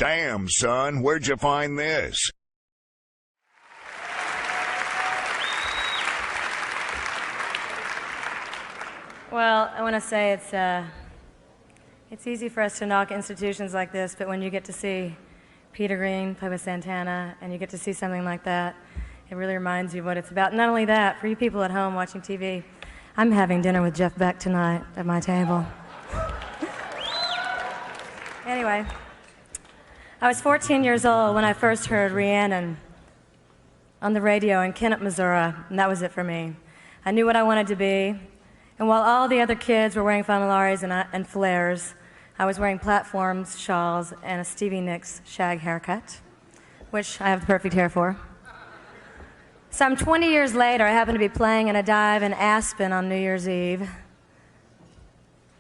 Damn, son, where'd you find this? Well, I want to say it's easy for us to knock institutions like this, but when you get to see Peter Green play with Santana and you get to see something like that, it really reminds you of what it's about. Not only that, for you people at home watching TV, I'm having dinner with Jeff Beck tonight at my table. Anyway, I was 14 years old when I first heard Rhiannon on the radio in Kennett, Missouri, and that was it for me. I knew what I wanted to be, and while all the other kids were wearing flannelaries and flares, I was wearing platforms, shawls, and a Stevie Nicks shag haircut, which I have the perfect hair for. Some 20 years later, I happened to be playing in a dive in Aspen on New Year's Eve.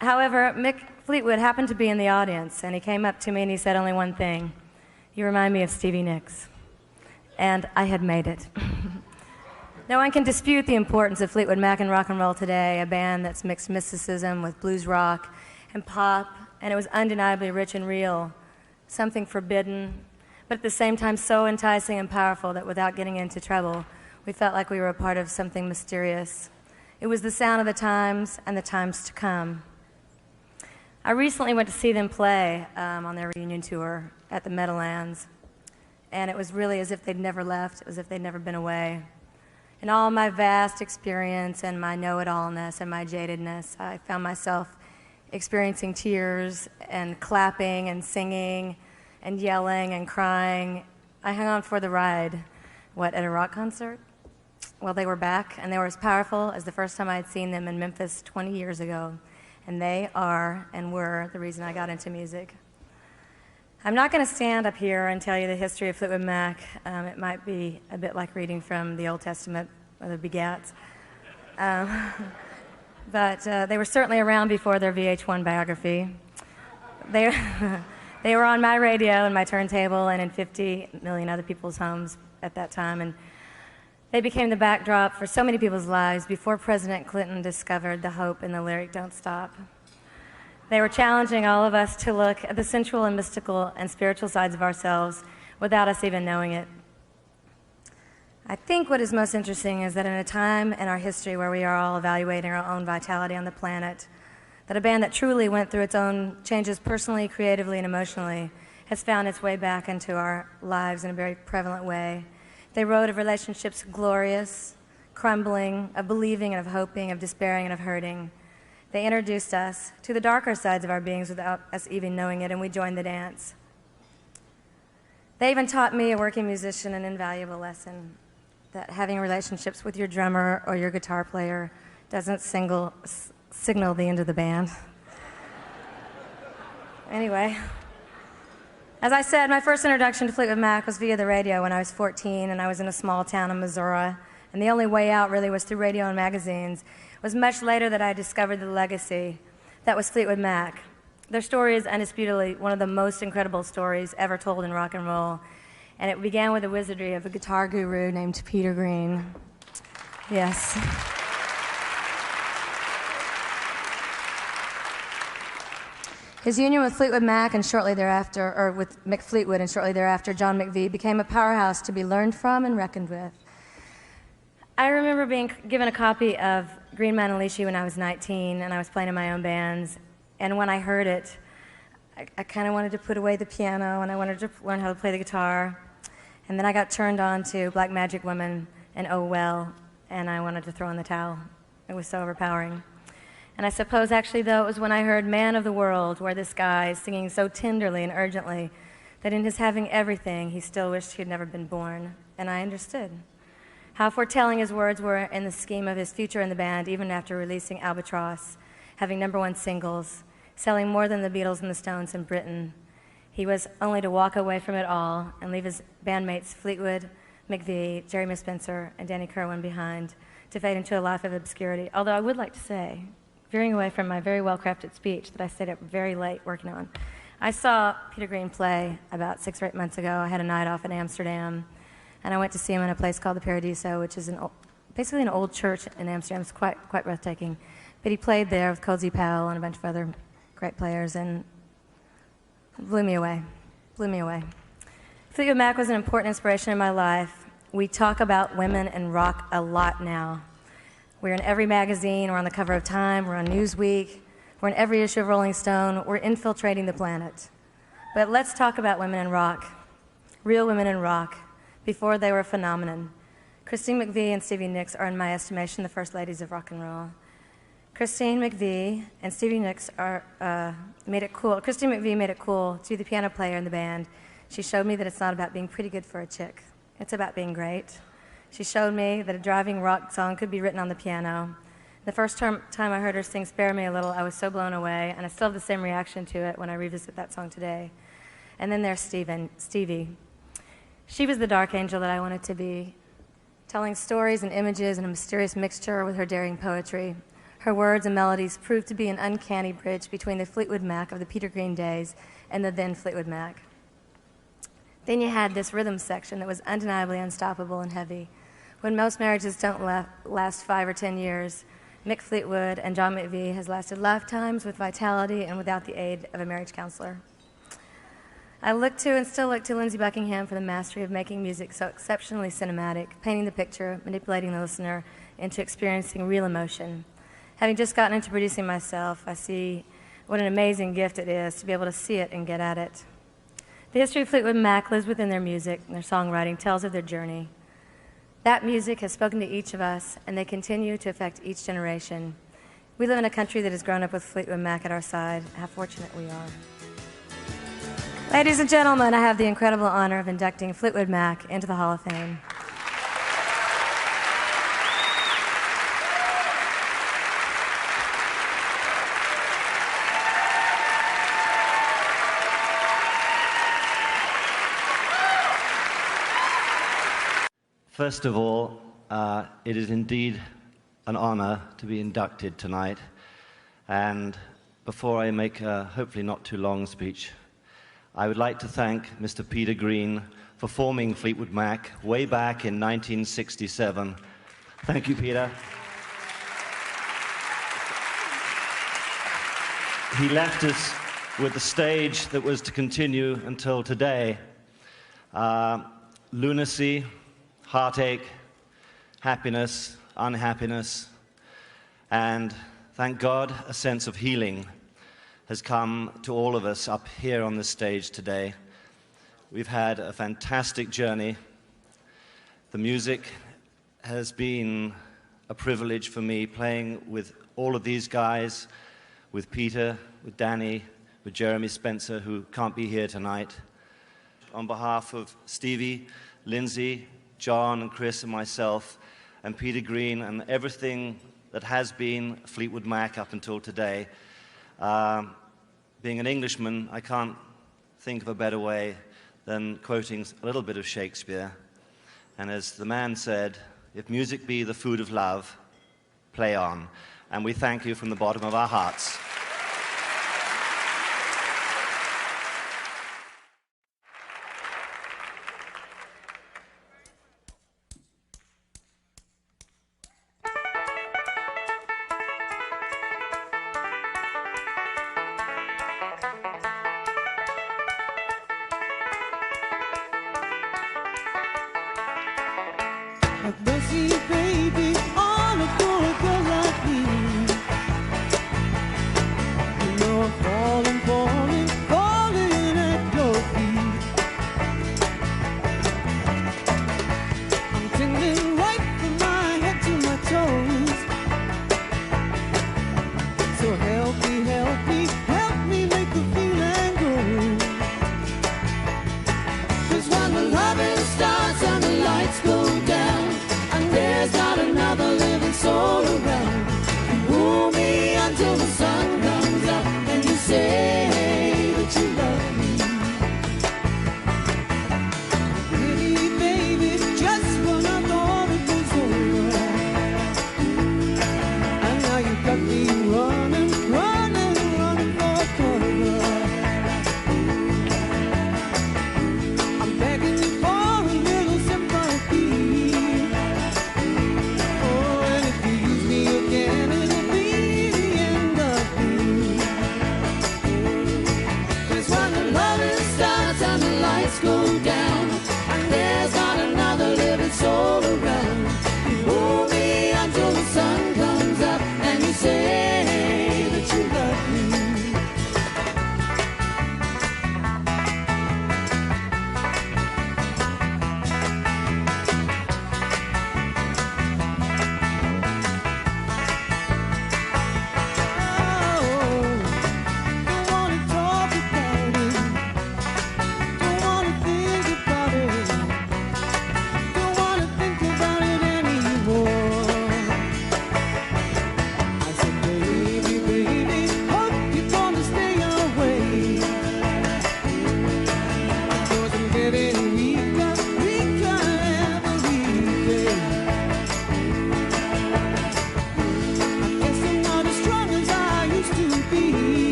However, Mick Fleetwood happened to be in the audience, and he came up to me and he said only one thing: "You remind me of Stevie Nicks." And I had made it. No one can dispute the importance of Fleetwood Mac and rock and roll today, a band that's mixed mysticism with blues rock and pop, and it was undeniably rich and real, something forbidden, but at the same time so enticing and powerful that without getting into trouble, we felt like we were a part of something mysterious. It was the sound of the times and the times to come. I recently went to see them play on their reunion tour at the Meadowlands, and it was really as if they'd never left, it was as if they'd never been away. In all my vast experience and my know-it-allness and my jadedness, I found myself experiencing tears and clapping and singing and yelling and crying. I hung on for the ride. What, at a rock concert? Well, they were back, and they were as powerful as the first time I had seen them in Memphis 20 years ago. And they are and were the reason I got into music. I'm not going to stand up here and tell you the history of Fleetwood Mac. It might be a bit like reading from the Old Testament or the Begats. But they were certainly around before their VH1 biography. They were on my radio and my turntable and in 50 million other people's homes at that time. And they became the backdrop for so many people's lives before President Clinton discovered the hope in the lyric "Don't Stop." They were challenging all of us to look at the sensual and mystical and spiritual sides of ourselves without us even knowing it. I think what is most interesting is that in a time in our history where we are all evaluating our own vitality on the planet, that a band that truly went through its own changes personally, creatively, and emotionally has found its way back into our lives in a very prevalent way. They wrote of relationships glorious, crumbling, of believing and of hoping, of despairing and of hurting. They introduced us to the darker sides of our beings without us even knowing it, and we joined the dance. They even taught me, a working musician, an invaluable lesson, that having relationships with your drummer or your guitar player doesn't signal the end of the band. Anyway, as I said, my first introduction to Fleetwood Mac was via the radio when I was 14, and I was in a small town in Missouri, and the only way out really was through radio and magazines. It was much later that I discovered the legacy that was Fleetwood Mac. Their story is indisputably one of the most incredible stories ever told in rock and roll, and it began with the wizardry of a guitar guru named Peter Green. Yes. His union with Fleetwood Mac and shortly thereafter, or with Mick Fleetwood and shortly thereafter John McVie, became a powerhouse to be learned from and reckoned with. I remember being given a copy of Green Man Unleash when I was 19, and I was playing in my own bands. And when I heard it, I kind of wanted to put away the piano, and I wanted to learn how to play the guitar. And then I got turned on to Black Magic Woman and Oh Well, and I wanted to throw in the towel. It was so overpowering. And I suppose actually, though, it was when I heard Man of the World, where this guy is singing so tenderly and urgently that in his having everything, he still wished he had never been born. And I understood how foretelling his words were in the scheme of his future in the band, even after releasing Albatross, having #1 singles, selling more than the Beatles and the Stones in Britain. He was only to walk away from it all and leave his bandmates Fleetwood, McVie, Jerry Miss Spencer, and Danny Kerwin behind to fade into a life of obscurity. Although I would like to say, veering away from my very well-crafted speech that I stayed up very late working on, I saw Peter Green play about 6 or 8 months ago. I had a night off in Amsterdam, and I went to see him in a place called the Paradiso, which is basically an old church in Amsterdam. It's quite breathtaking. But he played there with Cozy Powell and a bunch of other great players, and blew me away. blew me away. Fleetwood Mac was an important inspiration in my life. We talk about women in rock a lot now. We're in every magazine, we're on the cover of Time, we're on Newsweek, we're in every issue of Rolling Stone, we're infiltrating the planet. But let's talk about women in rock, real women in rock, before they were a phenomenon. Christine McVie and Stevie Nicks are, in my estimation, the first ladies of rock and roll. Christine McVie and Stevie Nicks made it cool. Christine McVie made it cool to be the piano player in the band. She showed me that it's not about being pretty good for a chick. It's about being great. She showed me that a driving rock song could be written on the piano. The first time I heard her sing Spare Me a Little, I was so blown away, and I still have the same reaction to it when I revisit that song today. And then there's Stevie. She was the dark angel that I wanted to be, telling stories and images in a mysterious mixture with her daring poetry. Her words and melodies proved to be an uncanny bridge between the Fleetwood Mac of the Peter Green days and the then Fleetwood Mac. Then you had this rhythm section that was undeniably unstoppable and heavy. When most marriages don't last 5 or 10 years, Mick Fleetwood and John McVie has lasted lifetimes with vitality and without the aid of a marriage counselor. I look to and still look to Lindsey Buckingham for the mastery of making music so exceptionally cinematic, painting the picture, manipulating the listener into experiencing real emotion. Having just gotten into producing myself, I see what an amazing gift it is to be able to see it and get at it. The history of Fleetwood Mac lives within their music, and their songwriting tells of their journey. That music has spoken to each of us, and they continue to affect each generation. We live in a country that has grown up with Fleetwood Mac at our side. How fortunate we are. Ladies and gentlemen, I have the incredible honor of inducting Fleetwood Mac into the Hall of Fame. First of all, it is indeed an honor to be inducted tonight. And before I make a hopefully not too long speech, I would like to thank Mr. Peter Green for forming Fleetwood Mac way back in 1967. Thank you, Peter. He left us with a stage that was to continue until today. Lunacy, heartache, happiness, unhappiness, and thank God a sense of healing has come to all of us up here on the stage today. We've had a fantastic journey. The music has been a privilege for me, playing with all of these guys, with Peter, with Danny, with Jeremy Spencer, who can't be here tonight. On behalf of Stevie, Lindsey, John and Chris and myself and Peter Green and everything that has been Fleetwood Mac up until today. Being an Englishman, I can't think of a better way than quoting a little bit of Shakespeare. And as the man said, if music be the food of love, play on. And we thank you from the bottom of our hearts. Bessie, baby, on a girl like me. You know I'm falling at your feet. I'm tingling right from my head to my toes. So help me make the feeling grow. 'Cause when the loving starts and the lights go down, and there's not another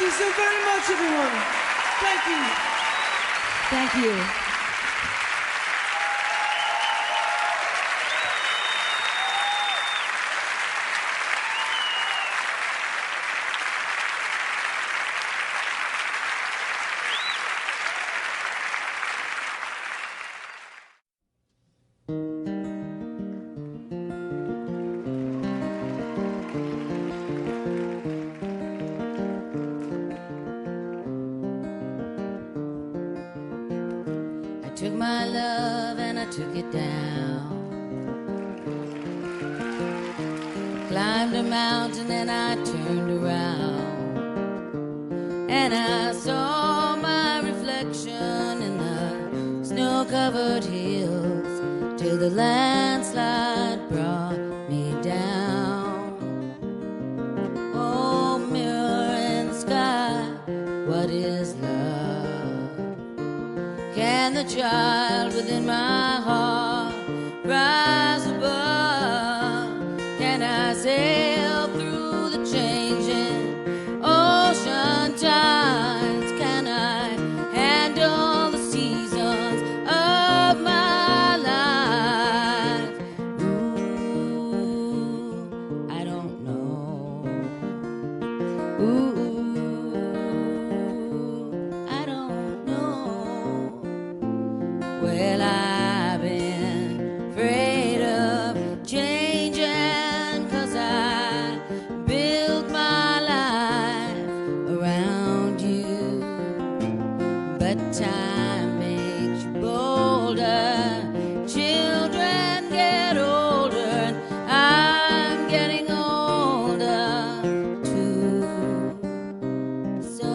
you so very much, everyone. Thank you. Thank you. I took my love and I took it down. Climbed a mountain and I turned around, and I saw my reflection in the snow-covered hills till the landslide brought me down. Oh, mirror in the sky, what is love? Can the child within my heart rise above? Can I sail through the changing ocean tides? Can I handle the seasons of my life? Ooh, I don't know. Ooh, I don't know. Well, I've been afraid of changing, 'cause I built my life around you. But time makes you bolder, children get older, and I'm getting older too. So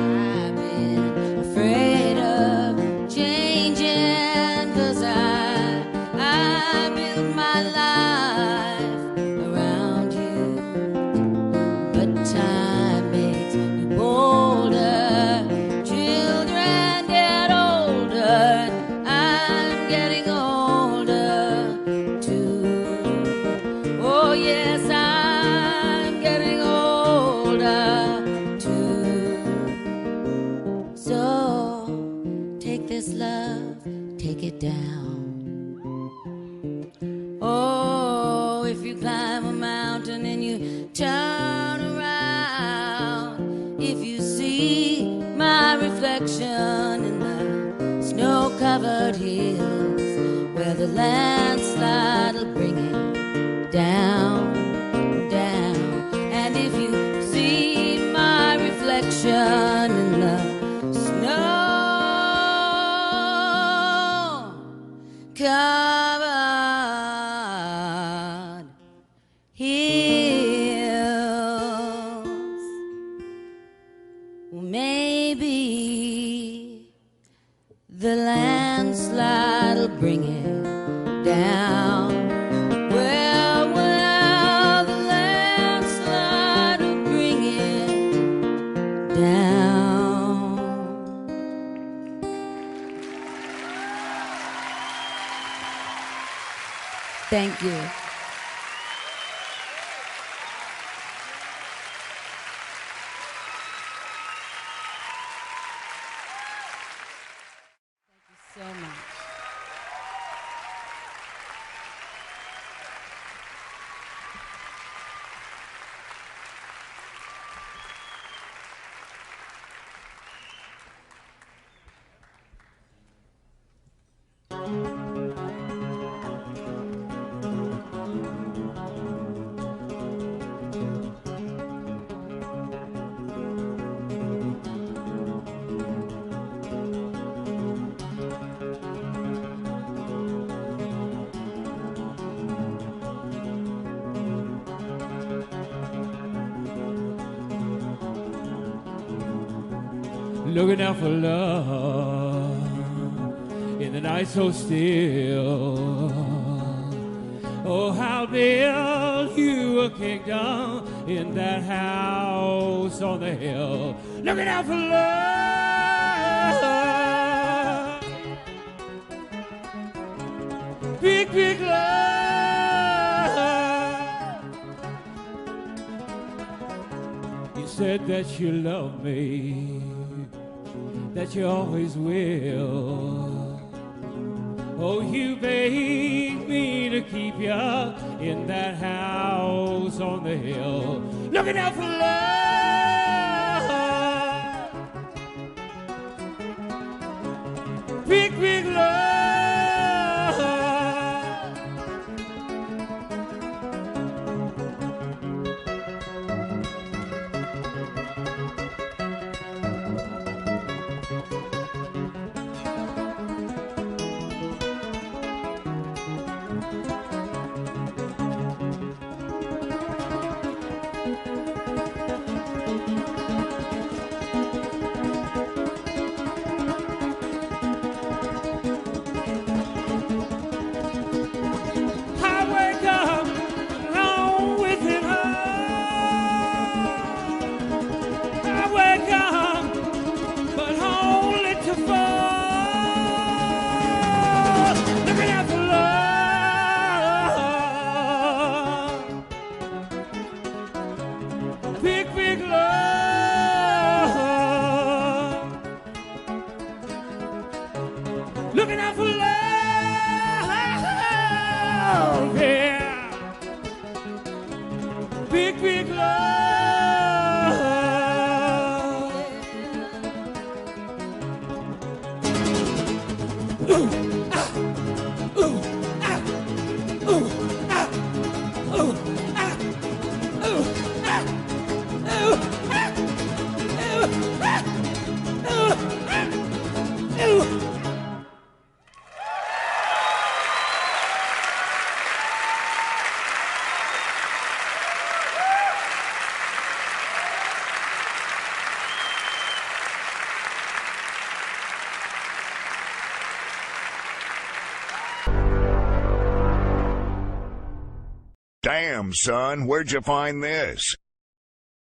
I've been afraid of changing, 'cause I built my life around you. But time makes you bolder, children get older, I'm getting older too. Oh yes, I'm getting older too. So take this love, take it down. Oh, if you climb a mountain and you turn around, if you see my reflection in the snow-covered hills where the landslide will bring it down, down. And if you see my reflection in the snow-covered hills, well, maybe the landslide will bring it down. Well, the landslide will bring it down. Thank you. So much. Looking out for love in the night so still. Oh, I'll build you a kingdom in that house on the hill, looking out for love, big, big love. You said that you love me, that you always will. Oh, you begged me to keep you in that house on the hill, looking out for love, big, big love. Big, big love, looking out for love, yeah. Big, big love. Ooh, ah, ooh, ah, ooh, ah, ooh, ah, ooh, ah. Damn, son, where'd you find this?